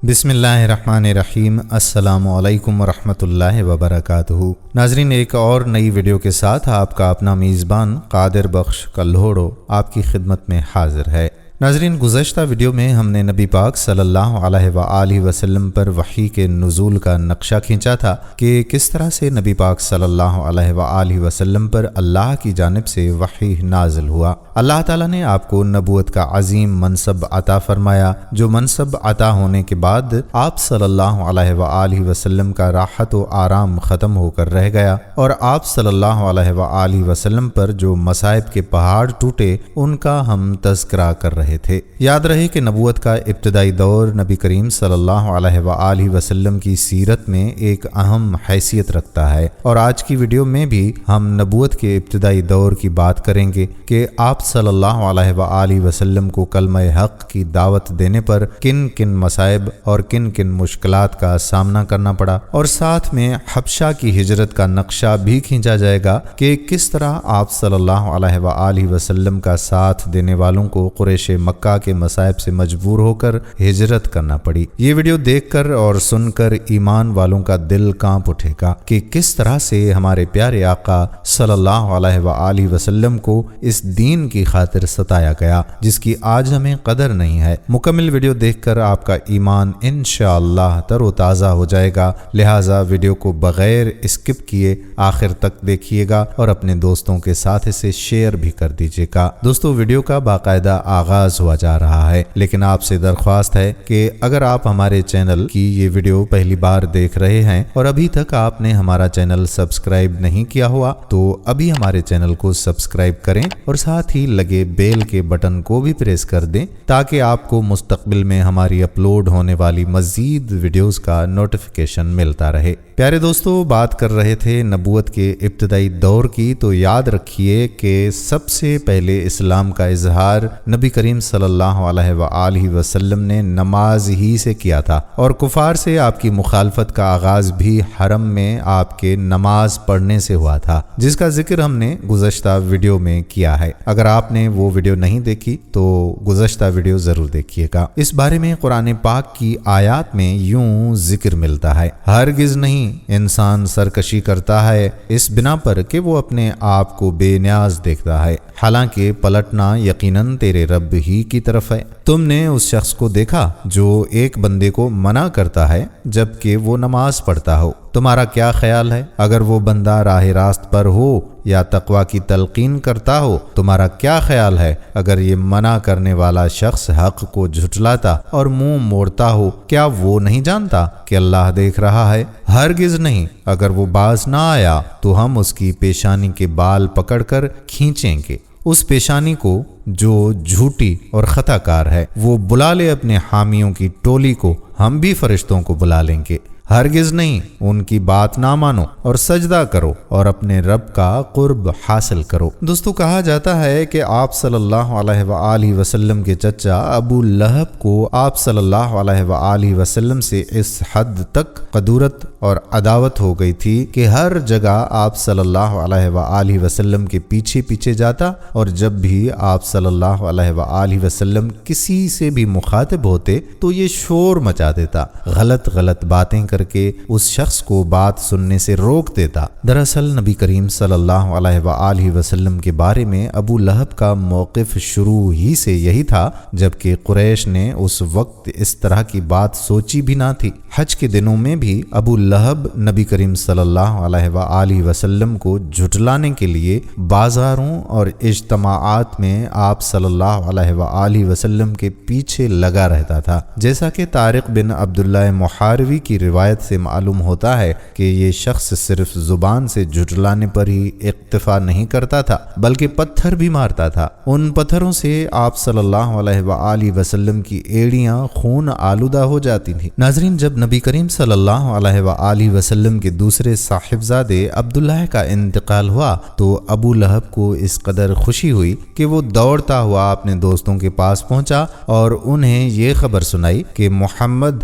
بسم اللہ الرحمن الرحیم۔ السلام علیکم ورحمۃ اللہ وبرکاتہ۔ ناظرین، ایک اور نئی ویڈیو کے ساتھ آپ کا اپنا میزبان قادر بخش کلہوڑو آپ کی خدمت میں حاضر ہے۔ ناظرین، گزشتہ ویڈیو میں ہم نے نبی پاک صلی اللہ علیہ وآلہ وسلم پر وحی کے نزول کا نقشہ کھینچا تھا کہ کس طرح سے نبی پاک صلی اللہ علیہ وآلہ وسلم پر اللہ کی جانب سے وحی نازل ہوا۔ اللہ تعالیٰ نے آپ کو نبوت کا عظیم منصب عطا فرمایا، جو منصب عطا ہونے کے بعد آپ صلی اللہ علیہ وآلہ وسلم کا راحت و آرام ختم ہو کر رہ گیا، اور آپ صلی اللہ علیہ وآلہ وسلم پر جو مصائب کے پہاڑ ٹوٹے ان کا ہم تذکرہ کر رہے تھے۔ یاد رہے کہ نبوت کا ابتدائی دور نبی کریم صلی اللہ علیہ وآلہ وسلم کی سیرت میں ایک اہم حیثیت رکھتا ہے، اور آج کی ویڈیو میں بھی ہم نبوت کے ابتدائی دور کی بات کریں گے کہ آپ صلی اللہ علیہ وآلہ وسلم کو کلمہ حق کی دعوت دینے پر کن کن مصائب اور کن کن مشکلات کا سامنا کرنا پڑا، اور ساتھ میں حبشہ کی ہجرت کا نقشہ بھی کھینچا جائے گا کہ کس طرح آپ صلی اللہ علیہ وآلہ وسلم کا ساتھ دینے والوں کو قریش مکہ کے مصائب سے مجبور ہو کر ہجرت کرنا پڑی۔ یہ ویڈیو دیکھ کر اور سن کر ایمان والوں کا دل کانپ اٹھے گا کہ کس طرح سے ہمارے پیارے آقا صلی اللہ علیہ وآلہ وسلم کو اس دین کی خاطر ستایا گیا جس کی آج ہمیں قدر نہیں ہے۔ مکمل ویڈیو دیکھ کر آپ کا ایمان انشاءاللہ تر و تازہ ہو جائے گا، لہٰذا ویڈیو کو بغیر اسکپ کیے آخر تک دیکھیے گا اور اپنے دوستوں کے ساتھ اسے شیئر بھی کر دیجیے گا۔ دوستو، ویڈیو کا باقاعدہ آغاز ہوا جا رہا ہے، لیکن آپ سے درخواست ہے کہ اگر آپ ہمارے چینل کی یہ ویڈیو پہلی بار دیکھ رہے ہیں اور ابھی تک آپ نے ہمارا چینل سبسکرائب نہیں کیا ہوا تو ابھی ہمارے چینل کو سبسکرائب کریں اور ساتھ ہی لگے بیل کے بٹن کو بھی پریس کر دیں تاکہ آپ کو مستقبل میں ہماری اپلوڈ ہونے والی مزید ویڈیوز کا نوٹیفیکیشن ملتا رہے۔ پیارے دوستو، بات کر رہے تھے نبوت کے ابتدائی دور کی، تو یاد رکھیے کہ سب سے پہلے اسلام کا اظہار نبی کریم صلی اللہ علیہ وآلہ وسلم نے نماز ہی سے کیا تھا، اور کفار سے آپ کی مخالفت کا آغاز بھی حرم میں آپ کے نماز پڑھنے سے ہوا تھا، جس کا ذکر ہم نے گزشتہ ویڈیو میں کیا ہے۔ اگر آپ نے وہ ویڈیو نہیں دیکھی تو گزشتہ ویڈیو ضرور دیکھیے گا۔ اس بارے میں قرآن پاک کی آیات میں یوں ذکر ملتا ہے: ہرگز نہیں انسان سرکشی کرتا ہے اس بنا پر کہ وہ اپنے آپ کو بے نیاز دیکھتا ہے، حالانکہ پلٹنا یقیناً تیرے رب ہی کی طرف ہے۔ تم نے اس شخص کو دیکھا جو ایک بندے کو منع کرتا ہے جبکہ وہ نماز پڑھتا ہو؟ تمہارا کیا خیال ہے اگر وہ بندہ راہ راست پر ہو یا تقوی کی تلقین کرتا ہو؟ تمہارا کیا خیال ہے اگر یہ منع کرنے والا شخص حق کو جھٹلاتا اور منہ موڑتا ہو؟ کیا وہ نہیں جانتا کہ اللہ دیکھ رہا ہے؟ ہرگز نہیں، اگر وہ باز نہ آیا تو ہم اس کی پیشانی کے بال پکڑ کر کھینچیں گے، اس پیشانی کو جو جھوٹی اور خطا کار ہے۔ وہ بلا لے اپنے حامیوں کی ٹولی کو، ہم بھی فرشتوں کو بلا لیں گے۔ ہرگز نہیں، ان کی بات نہ مانو اور سجدہ کرو اور اپنے رب کا قرب حاصل کرو۔ دوستو، کہا جاتا ہے کہ آپ صلی اللہ علیہ وآلہ وسلم کے چچا ابو لہب کو آپ صلی اللہ علیہ وآلہ وسلم سے اس حد تک قدورت اور عداوت ہو گئی تھی کہ ہر جگہ آپ صلی اللہ علیہ وآلہ وسلم کے پیچھے پیچھے جاتا، اور جب بھی آپ صلی اللہ علیہ وآلہ وسلم کسی سے بھی مخاطب ہوتے تو یہ شور مچا دیتا، غلط غلط باتیں کر کے اس شخص کو بات سننے سے روک دیتا۔ دراصل نبی کریم صلی اللہ علیہ وآلہ وسلم کے بارے میں ابو لہب کا موقف شروع ہی سے یہی تھا، جبکہ قریش نے اس وقت اس طرح کی بات سوچی بھی نہ تھی۔ حج کے دنوں میں بھی ابو لہب نبی کریم صلی اللہ علیہ وآلہ وسلم کو جھٹلانے کے لیے بازاروں اور اجتماعات میں آپ صلی اللہ علیہ وآلہ وسلم کے پیچھے لگا رہتا تھا، جیسا کہ طارق بن عبداللہ محاروی کی روایت سے معلوم ہوتا ہے کہ یہ شخص صرف زبان سے جھٹلانے پر ہی اکتفا نہیں کرتا تھا بلکہ پتھر بھی مارتا تھا۔ ان پتھروں سے آپ صلی اللہ علیہ وآلہ وسلم کی ایڑیاں خون آلودہ ہو جاتی تھیں۔ ناظرین، جب نبی کریم صلی اللہ علیہ وآلہ وسلم کے دوسرے صاحبزادے عبداللہ کا انتقال ہوا تو ابو لہب کو اس قدر خوشی ہوئی کہ وہ دوڑتا ہوا اپنے دوستوں کے پاس پہنچا اور انہیں یہ خبر سنائی کہ محمد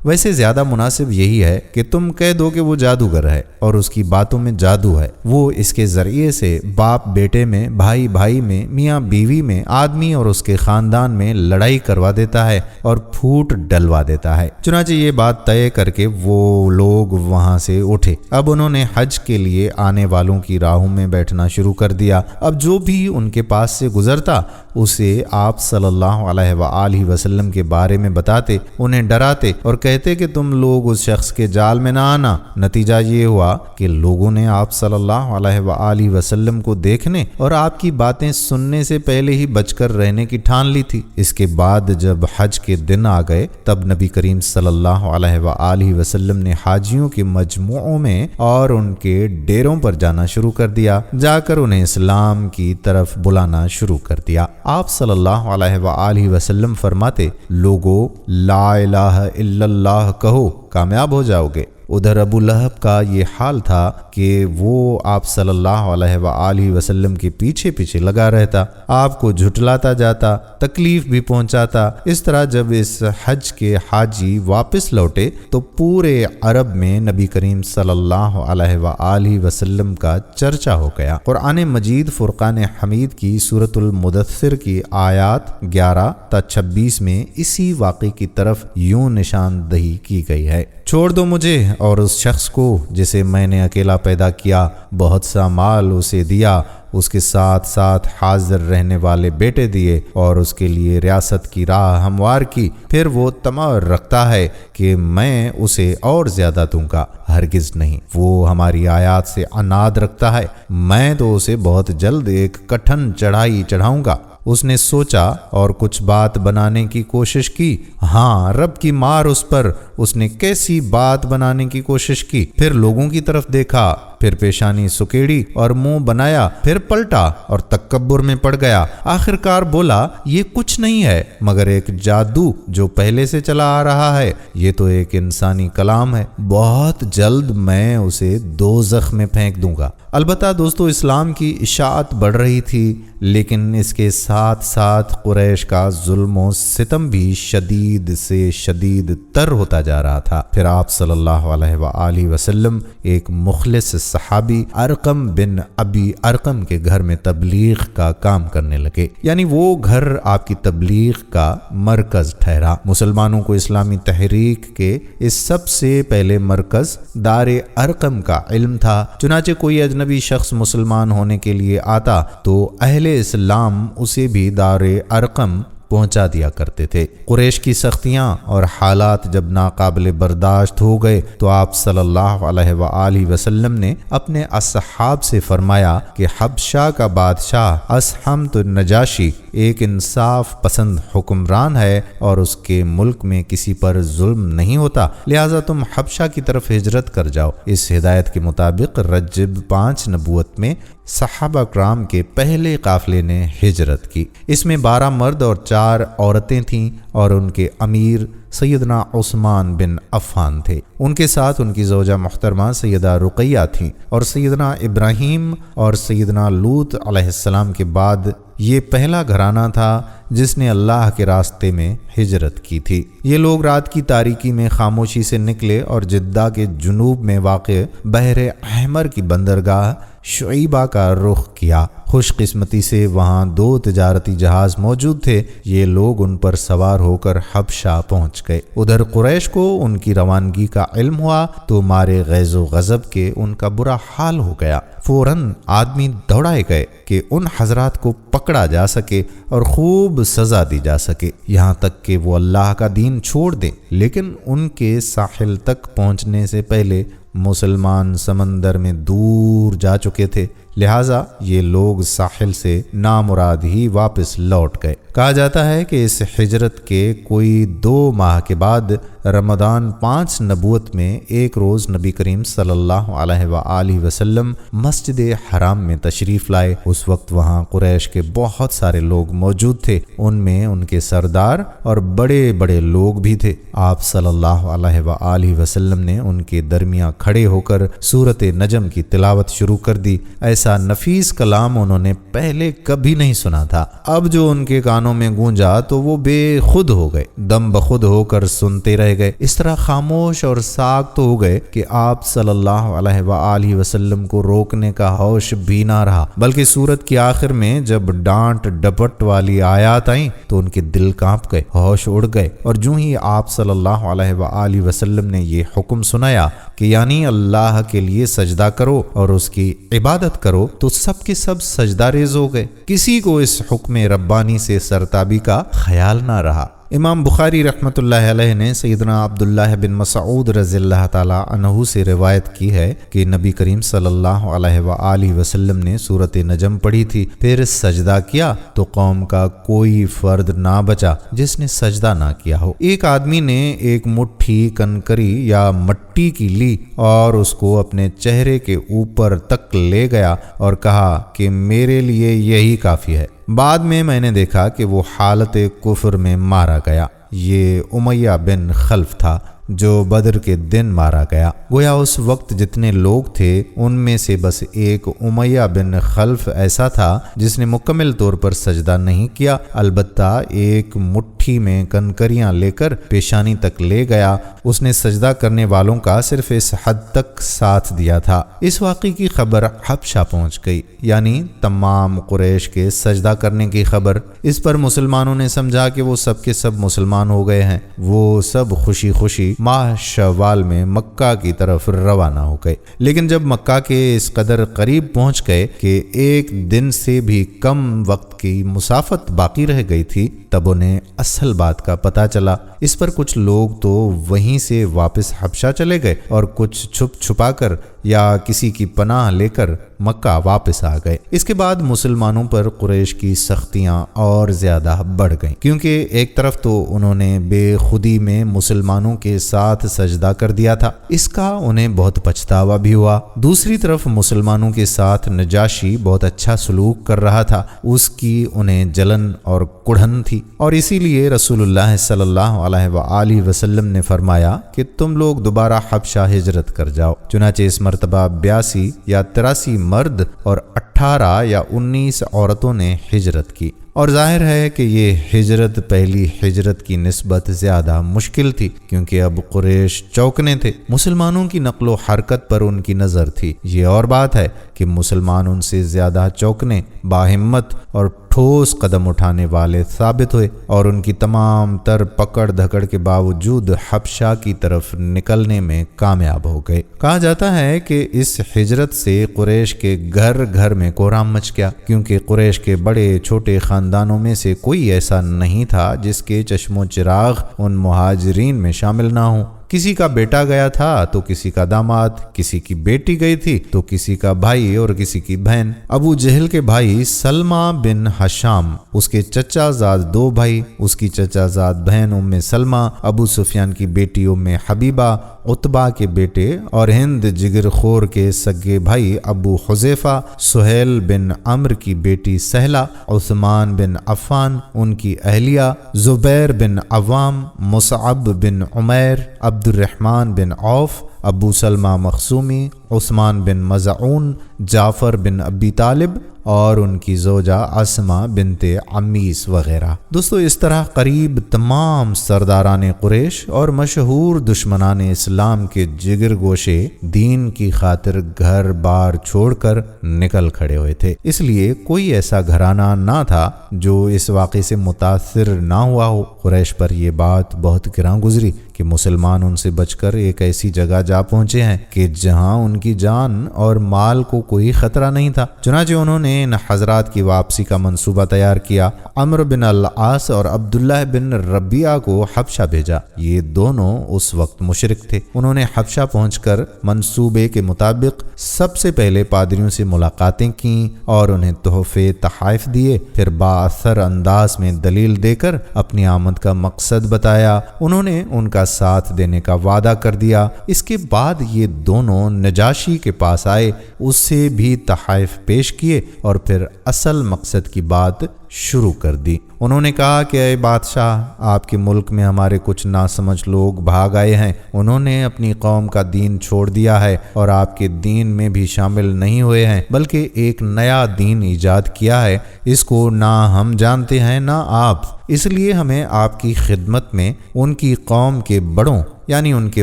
ویسے زیادہ مناسب یہی ہے کہ تم کہہ دو کہ وہ جادوگر ہے اور اس کی باتوں میں جادو ہے، وہ اس کے ذریعے سے باپ بیٹے میں، بھائی بھائی میں، میاں بیوی میں، آدمی اور اس کے خاندان میں لڑائی کروا دیتا ہے اور پھوٹ ڈلوا دیتا ہے۔ چنانچہ یہ بات طے کر کے وہ لوگ وہاں سے اٹھے۔ اب انہوں نے حج کے لیے آنے والوں کی راہوں میں بیٹھنا شروع کر دیا۔ اب جو بھی ان کے پاس سے گزرتا اسے آپ صلی اللہ علیہ وآلہ وسلم کے بارے میں بتاتے، انہیں ڈراتے اور کہتے کہ تم لوگ اس شخص کے جال میں نہ آنا۔ نتیجہ یہ ہوا کہ لوگوں نے آپ صلی اللہ علیہ وآلہ وسلم کو دیکھنے اور آپ کی باتیں سننے سے پہلے ہی بچ کر رہنے کی ٹھان لی تھی۔ اس کے بعد جب حج کے دن آ گئے تب نبی کریم صلی اللہ علیہ وآلہ وسلم نے حاجیوں کے مجموعوں میں اور ان کے ڈیروں پر جانا شروع کر دیا، جا کر انہیں اسلام کی طرف بلانا شروع کر دیا۔ آپ صلی اللہ علیہ وآلہ وسلم فرماتے، لوگو لا الہ الا اللہ کہو، کامیاب ہو جاؤ گے۔ ادھر ابو لہب کا یہ حال تھا کہ وہ آپ صلی اللہ علیہ وآلہ وسلم کے پیچھے پیچھے لگا رہتا، آپ کو جھٹلاتا جاتا، تکلیف بھی پہنچاتا۔ اس طرح جب اس حج کے حاجی واپس لوٹے تو پورے عرب میں نبی کریم صلی اللہ علیہ وآلہ وسلم کا چرچا ہو گیا۔ قرآن مجید فرقان حمید کی سورۃ المدثر کی آیات 11 تا 26 میں اسی واقعے کی طرف یوں نشاندہی کی گئی ہے، چھوڑ دو مجھے اور اس شخص کو جسے میں نے اکیلا پیدا کیا، بہت سا مال اسے دیا، اس کے ساتھ ساتھ حاضر رہنے والے بیٹے دیے اور اس کے لیے ریاست کی راہ ہموار کی، پھر وہ طمع رکھتا ہے کہ میں اسے اور زیادہ دوں گا۔ ہرگز نہیں، وہ ہماری آیات سے عناد رکھتا ہے، میں تو اسے بہت جلد ایک کٹھن چڑھائی چڑھاؤں گا۔ اس نے سوچا اور کچھ بات بنانے کی کوشش کی، ہاں رب کی مار اس پر، اس نے کیسی بات بنانے کی کوشش کی، پھر لوگوں کی طرف دیکھا، پھر پیشانی سکیڑی اور منہ بنایا، پھر پلٹا اور تکبر میں پڑ گیا۔ آخرکار بولا، یہ کچھ نہیں ہے مگر ایک جادو جو پہلے سے چلا آ رہا ہے، یہ تو ایک انسانی کلام ہے، بہت جلد میں اسے دوزخ میں پھینک دوں گا۔ البتہ دوستو، اسلام کی اشاعت بڑھ رہی تھی، لیکن اس کے ساتھ ساتھ قریش کا ظلم و ستم بھی شدید سے شدید تر ہوتا جا رہا تھا۔ پھر آپ صلی اللہ علیہ وآلہ وسلم ایک مخلص صحابی ارقم بن ابی ارقم کے گھر میں تبلیغ کا کام کرنے لگے، یعنی وہ گھر آپ کی تبلیغ کا مرکز ٹھہرا۔ مسلمانوں کو اسلامی تحریک کے اس سب سے پہلے مرکز دار ارقم کا علم تھا۔ چنانچہ کوئی اجنبی شخص مسلمان ہونے کے لیے آتا تو اہل اسلام اسے بھی دار ارقم پہنچا دیا کرتے تھے۔ قریش کی سختیاں اور حالات جب ناقابل برداشت ہو گئے تو آپ صلی اللہ علیہ وآلہ وسلم نے اپنے اصحاب سے فرمایا کہ حبشہ کا بادشاہ اسحمت النجاشی ایک انصاف پسند حکمران ہے اور اس کے ملک میں کسی پر ظلم نہیں ہوتا، لہٰذا تم حبشہ کی طرف ہجرت کر جاؤ۔ اس ہدایت کے مطابق رجب 5 نبوت میں صحابہ کرام کے پہلے قافلے نے ہجرت کی۔ اس میں 12 مرد اور 4 عورتیں تھیں اور ان کے امیر سیدنا عثمان بن عفان تھے۔ ان کے ساتھ ان کی زوجہ محترمہ سیدہ رقیہ تھیں، اور سیدنا ابراہیم اور سیدنا لوط علیہ السلام کے بعد یہ پہلا گھرانہ تھا جس نے اللہ کے راستے میں ہجرت کی تھی۔ یہ لوگ رات کی تاریکی میں خاموشی سے نکلے اور جدہ کے جنوب میں واقع بحر احمر کی بندرگاہ شعیبہ کا رخ کیا۔ خوش قسمتی سے وہاں 2 تجارتی جہاز موجود تھے، یہ لوگ ان پر سوار ہو کر حبشہ پہنچ گئے۔ ادھر قریش کو ان کی روانگی کا علم ہوا تو مارے غیظ و غضب کے ان کا برا حال ہو گیا۔ فوراً آدمی دوڑائے گئے کہ ان حضرات کو پکڑا جا سکے اور خوب سزا دی جا سکے، یہاں تک کہ وہ اللہ کا دین چھوڑ دیں۔ لیکن ان کے ساحل تک پہنچنے سے پہلے مسلمان سمندر میں دور جا چکے تھے، لہٰذا یہ لوگ ساحل سے نامراد ہی واپس لوٹ گئے۔ کہا جاتا ہے کہ اس ہجرت کے کوئی 2 ماہ کے بعد رمضان 5 نبوت میں ایک روز نبی کریم صلی اللہ علیہ وآلہ وسلم مسجد حرام میں تشریف لائے۔ اس وقت وہاں قریش کے بہت سارے لوگ موجود تھے، ان میں ان کے سردار اور بڑے بڑے لوگ بھی تھے۔ آپ صلی اللہ علیہ وآلہ وسلم نے ان کے درمیان کھڑے ہو کر سورۃ نجم کی تلاوت شروع کر دی۔ ایسا نفیس کلام انہوں نے پہلے کبھی نہیں سنا تھا۔ اب جو ان کے کانوں کانوں میں گونجا تو وہ بے خود ہو گئے، دم بخود ہو کر سنتے رہ گئے، اس طرح خاموش اور ساکت ہو گئے کہ آپ صلی اللہ علیہ وآلہ وسلم کو روکنے کا ہوش بھی نہ رہا، بلکہ سورت کی آخر میں جب ڈانٹ ڈپٹ والی آیات آئیں تو ان کے دل کانپ گئے، ہوش اڑ گئے، اور جو ہی آپ صلی اللہ علیہ وآلہ وسلم نے یہ حکم سنایا کہ یعنی اللہ کے لیے سجدہ کرو اور اس کی عبادت کرو، تو سب کے سب سجدہ ریز ہو گئے، کسی کو اس حکم ربانی سے سرتابی کا خیال نہ رہا۔ امام بخاری رحمۃ اللہ علیہ نے سیدنا عبداللہ بن مسعود رضی اللہ تعالی عنہ سے روایت کی ہے کہ نبی کریم صلی اللہ علیہ وآلہ وسلم نے سورۃ نجم پڑھی تھی، پھر سجدہ کیا تو قوم کا کوئی فرد نہ بچا جس نے سجدہ نہ کیا ہو۔ ایک آدمی نے ایک مٹھی کنکری یا مٹی کی لی اور اس کو اپنے چہرے کے اوپر تک لے گیا اور کہا کہ میرے لیے یہی کافی ہے۔ بعد میں نے دیکھا کہ وہ حالت کفر میں مارا گیا۔ یہ امیہ بن خلف تھا جو بدر کے دن مارا گیا۔ گویا اس وقت جتنے لوگ تھے ان میں سے بس ایک امیہ بن خلف ایسا تھا جس نے مکمل طور پر سجدہ نہیں کیا، البتہ ایک مٹھی میں کنکریاں لے کر پیشانی تک لے گیا۔ اس نے سجدہ کرنے والوں کا صرف اس حد تک ساتھ دیا تھا۔ اس واقعے کی خبر حبشہ پہنچ گئی، یعنی تمام قریش کے سجدہ کرنے کی خبر۔ اس پر مسلمانوں نے سمجھا کہ وہ سب کے سب مسلمان ہو گئے ہیں۔ وہ سب خوشی خوشی ماہ شوال میں مکہ کی طرف روانہ ہو گئے، لیکن جب مکہ کے اس قدر قریب پہنچ گئے کہ ایک دن سے بھی کم وقت کی مسافت باقی رہ گئی تھی، تب انہیں اصل بات کا پتہ چلا۔ اس پر کچھ لوگ تو وہیں سے واپس حبشہ چلے گئے اور کچھ چھپ چھپا کر یا کسی کی پناہ لے کر مکہ واپس آ گئے۔ اس کے بعد مسلمانوں پر قریش کی سختیاں اور زیادہ بڑھ گئیں، کیونکہ ایک طرف تو انہوں نے بے خودی میں مسلمانوں کے ساتھ سجدہ کر دیا تھا، اس کا انہیں بہت پچھتاوا بھی ہوا۔ دوسری طرف مسلمانوں کے ساتھ نجاشی بہت اچھا سلوک کر رہا تھا، اس کی انہیں جلن اور کڑھن تھی، اور اسی لیے رسول اللہ صلی اللہ علیہ وآلہ وسلم نے فرمایا کہ تم لوگ دوبارہ حبشہ ہجرت کر جاؤ۔ چنانچہ اس مرتبہ 82 یا 83 مرد اور 18 یا 19 عورتوں نے ہجرت کی، اور ظاہر ہے کہ یہ ہجرت پہلی ہجرت کی نسبت زیادہ مشکل تھی، کیونکہ اب قریش چوکنے تھے، مسلمانوں کی نقل و حرکت پر ان کی نظر تھی۔ یہ اور بات ہے کہ مسلمان ان سے زیادہ چوکنے، باہمت اور ٹھوس قدم اٹھانے والے ثابت ہوئے، اور ان کی تمام تر پکڑ دھکڑ کے باوجود حبشہ کی طرف نکلنے میں کامیاب ہو گئے۔ کہا جاتا ہے کہ اس ہجرت سے قریش کے گھر گھر میں کوہرام مچ گیا، کیونکہ قریش کے بڑے چھوٹے خاندانوں میں سے کوئی ایسا نہیں تھا جس کے چشم و چراغ ان مہاجرین میں شامل نہ ہوں۔ کسی کا بیٹا گیا تھا تو کسی کا داماد، کسی کی بیٹی گئی تھی تو کسی کا بھائی اور کسی کی بہن۔ ابو جہل کے بھائی سلمہ بن ہشام، اس کے چچا زاد 2 بھائی، اس کی چچا زاد بہن ام سلمہ، ابو سفیان کی بیٹی ام حبیبہ، عتبہ کے بیٹے اور ہند جگر خور کے سگے بھائی ابو حذیفہ، سہیل بن عمرو کی بیٹی سہلہ، عثمان بن عفان، ان کی اہلیہ، زبیر بن عوام، مصعب بن عمیر، عبد الرحمن بن عوف، ابو سلمہ مخزومی، عثمان بن مزعون، جعفر بن ابی طالب اور ان کی زوجہ اسمہ بنت عمیس وغیرہ۔ دوستو، اس طرح قریب تمام سرداران قریش اور مشہور دشمنان اسلام کے جگر گوشے دین کی خاطر گھر بار چھوڑ کر نکل کھڑے ہوئے تھے۔ اس لیے کوئی ایسا گھرانہ نہ تھا جو اس واقعے سے متاثر نہ ہوا ہو۔ قریش پر یہ بات بہت گراں گزری کہ مسلمان ان سے بچ کر ایک ایسی جگہ جا پہنچے ہیں کہ جہاں ان کی جان اور مال کو کوئی خطرہ نہیں تھا۔ چنانچہ انہوں نے ان حضرات کی واپسی کا منصوبہ تیار کیا۔ عمرو بن العاص اور عبداللہ بن ربیعہ کو حبشہ بھیجا۔ یہ دونوں اس وقت مشرک تھے۔ انہوں نے حبشہ پہنچ کر منصوبے کے مطابق سب سے پہلے پادریوں سے ملاقاتیں کیں اور انہیں تحفے تحائف دیے، پھر بااثر انداز میں دلیل دے کر اپنی آمد کا مقصد بتایا۔ انہوں نے ان کا ساتھ دینے کا وعدہ کر دیا۔ اس کے بعد یہ دونوں نجاشی کے پاس آئے، اس سے بھی تحائف پیش کیے اور پھر اصل مقصد کی بات شروع کر دی۔ انہوں نے کہا کہ اے بادشاہ، آپ کے ملک میں ہمارے کچھ ناسمجھ لوگ بھاگ آئے ہیں، انہوں نے اپنی قوم کا دین چھوڑ دیا ہے اور آپ کے دین میں بھی شامل نہیں ہوئے ہیں، بلکہ ایک نیا دین ایجاد کیا ہے، اس کو نہ ہم جانتے ہیں نہ آپ، اس لیے ہمیں آپ کی خدمت میں ان کی قوم کے بڑوں یعنی ان کے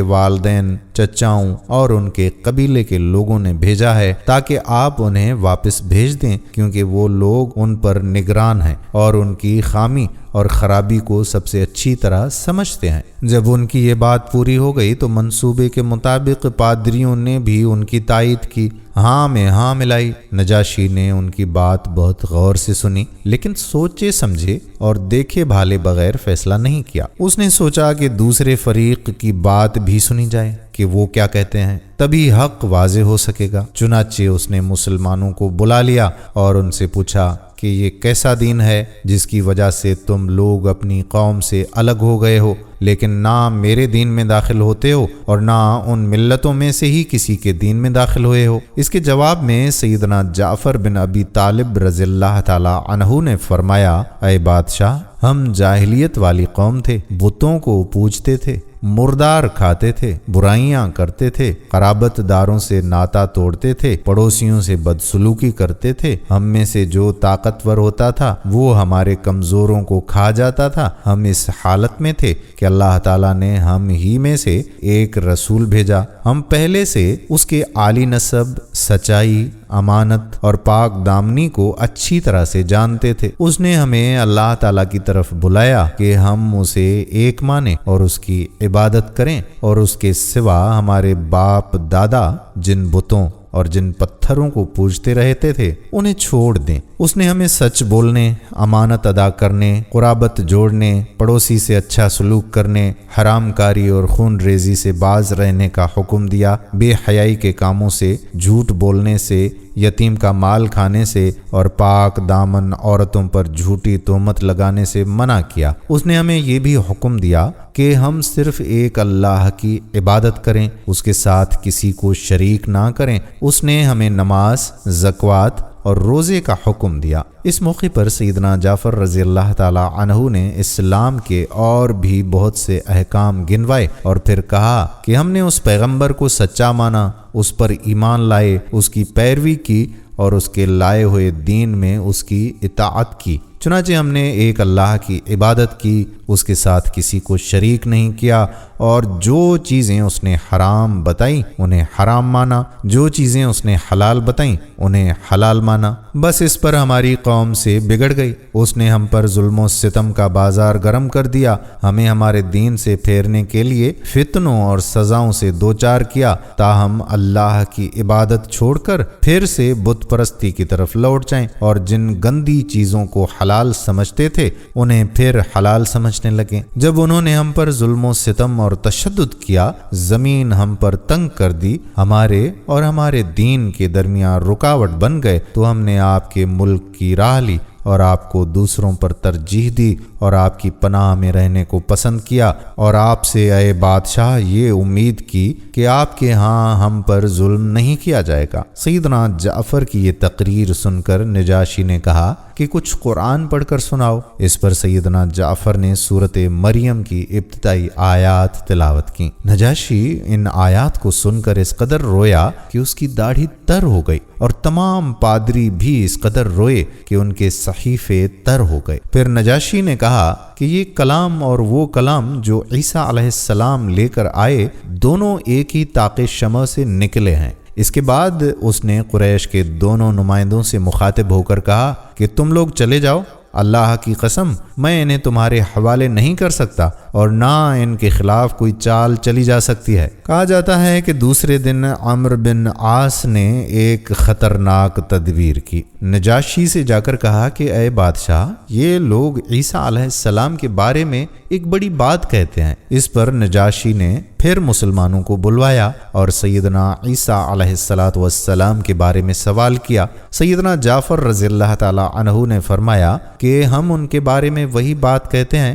والدین، چچاؤں اور ان کے قبیلے کے لوگوں نے بھیجا ہے تاکہ آپ انہیں واپس بھیج دیں، کیونکہ وہ لوگ ان پر نگران ہیں اور ان کی خامی اور خرابی کو سب سے اچھی طرح سمجھتے ہیں۔ جب ان کی یہ بات پوری ہو گئی تو منصوبے کے مطابق پادریوں نے بھی ان کی تائید کی، ہاں میں ہاں ملائی۔ نجاشی نے ان کی بات بہت غور سے سنی، لیکن سوچے سمجھے اور دیکھے بھالے بغیر فیصلہ نہیں کیا۔ اس نے سوچا کہ دوسرے فریق کی بات بھی سنی جائے کہ وہ کیا کہتے ہیں، تبھی حق واضح ہو سکے گا۔ چنانچہ اس نے مسلمانوں کو بلا لیا اور ان سے پوچھا کہ یہ کیسا دین ہے جس کی وجہ سے تم لوگ اپنی قوم سے الگ ہو گئے ہو، لیکن نہ میرے دین میں داخل ہوتے ہو اور نہ ان ملتوں میں سے ہی کسی کے دین میں داخل ہوئے ہو۔ اس کے جواب میں سیدنا جعفر بن ابی طالب رضی اللہ تعالی عنہ نے فرمایا، اے بادشاہ، ہم جاہلیت والی قوم تھے، بتوں کو پوجتے تھے، مردار کھاتے تھے، برائیاں کرتے تھے، قرابت داروں سے ناتا توڑتے تھے، پڑوسیوں سے بدسلوکی کرتے تھے، ہم میں سے جو طاقتور ہوتا تھا وہ ہمارے کمزوروں کو کھا جاتا تھا۔ ہم اس حالت میں تھے کہ اللہ تعالیٰ نے ہم ہی میں سے ایک رسول بھیجا، ہم پہلے سے اس کے عالی نسب، سچائی، امانت اور پاک دامنی کو اچھی طرح سے جانتے تھے۔ اس نے ہمیں اللہ تعالیٰ کی طرف بلایا کہ ہم اسے ایک مانیں اور اس کی عبادت کریں اور اس کے سوا ہمارے باپ دادا جن بتوں اور جن پتھروں کو پوجتے رہتے تھے انہیں چھوڑ دیں۔ اس نے ہمیں سچ بولنے، امانت ادا کرنے، قرابت جوڑنے، پڑوسی سے اچھا سلوک کرنے، حرام کاری اور خون ریزی سے باز رہنے کا حکم دیا، بے حیائی کے کاموں سے، جھوٹ بولنے سے، یتیم کا مال کھانے سے اور پاک دامن عورتوں پر جھوٹی تہمت لگانے سے منع کیا۔ اس نے ہمیں یہ بھی حکم دیا کہ ہم صرف ایک اللہ کی عبادت کریں، اس کے ساتھ کسی کو شریک نہ کریں۔ اس نے ہمیں نماز، زکوٰۃ اور روزے کا حکم دیا۔ اس موقع پر سیدنا جعفر رضی اللہ تعالی عنہ نے اسلام کے اور بھی بہت سے احکام گنوائے اور پھر کہا کہ ہم نے اس پیغمبر کو سچا مانا، اس پر ایمان لائے، اس کی پیروی کی اور اس کے لائے ہوئے دین میں اس کی اطاعت کی۔ چنانچہ ہم نے ایک اللہ کی عبادت کی، اس کے ساتھ کسی کو شریک نہیں کیا، اور جو چیزیں اس نے حرام بتائیں انہیں حرام مانا، جو چیزیں اس نے حلال بتائیں انہیں حلال مانا۔ بس اس پر ہماری قوم سے بگڑ گئی، اس نے ہم پر ظلم و ستم کا بازار گرم کر دیا، ہمیں ہمارے دین سے پھیرنے کے لیے فتنوں اور سزاؤں سے دوچار کیا، تاہم اللہ کی عبادت چھوڑ کر پھر سے بت پرستی کی طرف لوٹ جائیں، اور جن گندی چیزوں کو حلال سمجھتے تھے انہیں پھر حلال سمجھنے لگے۔ جب انہوں نے ہم پر ظلم و ستم اور تشدد کیا، زمین ہم پر تنگ کر دی، ہمارے اور ہمارے دین کے درمیان رکاوٹ بن گئے، تو ہم نے آپ کے ملک کی راہ لی اور آپ کو دوسروں پر ترجیح دی اور آپ کی پناہ میں رہنے کو پسند کیا، اور آپ سے اے بادشاہ یہ امید کی کہ آپ کے ہاں ہم پر ظلم نہیں کیا جائے گا۔ سیدنا جعفر کی یہ تقریر سن کر نجاشی نے کہا کہ کچھ قرآن پڑھ کر سناؤ۔ اس پر سیدنا جعفر نے سورۃ مریم کی ابتدائی آیات تلاوت کی۔ نجاشی ان آیات کو سن کر اس قدر رویا کہ اس کی داڑھی تر ہو گئی، اور تمام پادری بھی اس قدر روئے کہ ان کے صحیفے تر ہو گئے۔ پھر نجاشی نے کہا کہ یہ کلام اور وہ کلام جو عیسیٰ علیہ السلام لے کر آئے دونوں ایک ہی طاق شمع سے نکلے ہیں۔ اس کے بعد اس نے قریش کے دونوں نمائندوں سے مخاطب ہو کر کہا کہ تم لوگ چلے جاؤ، اللہ کی قسم میں انہیں تمہارے حوالے نہیں کر سکتا اور نہ ان کے خلاف کوئی چال چلی جا سکتی ہے۔ کہا جاتا ہے کہ دوسرے دن عمرو بن عاص نے ایک خطرناک تدبیر کی، نجاشی سے جا کر کہا کہ اے بادشاہ، یہ لوگ عیسیٰ علیہ السلام کے بارے میں ایک بڑی بات کہتے ہیں۔ اس پر نجاشی نے پھر مسلمانوں کو بلوایا اور سیدنا عیسیٰ علیہ السلام کے بارے میں سوال کیا۔ سیدنا جعفر رضی اللہ تعالی عنہ نے فرمایا کہ ہم ان کے بارے میں وہی بات کہتے ہیں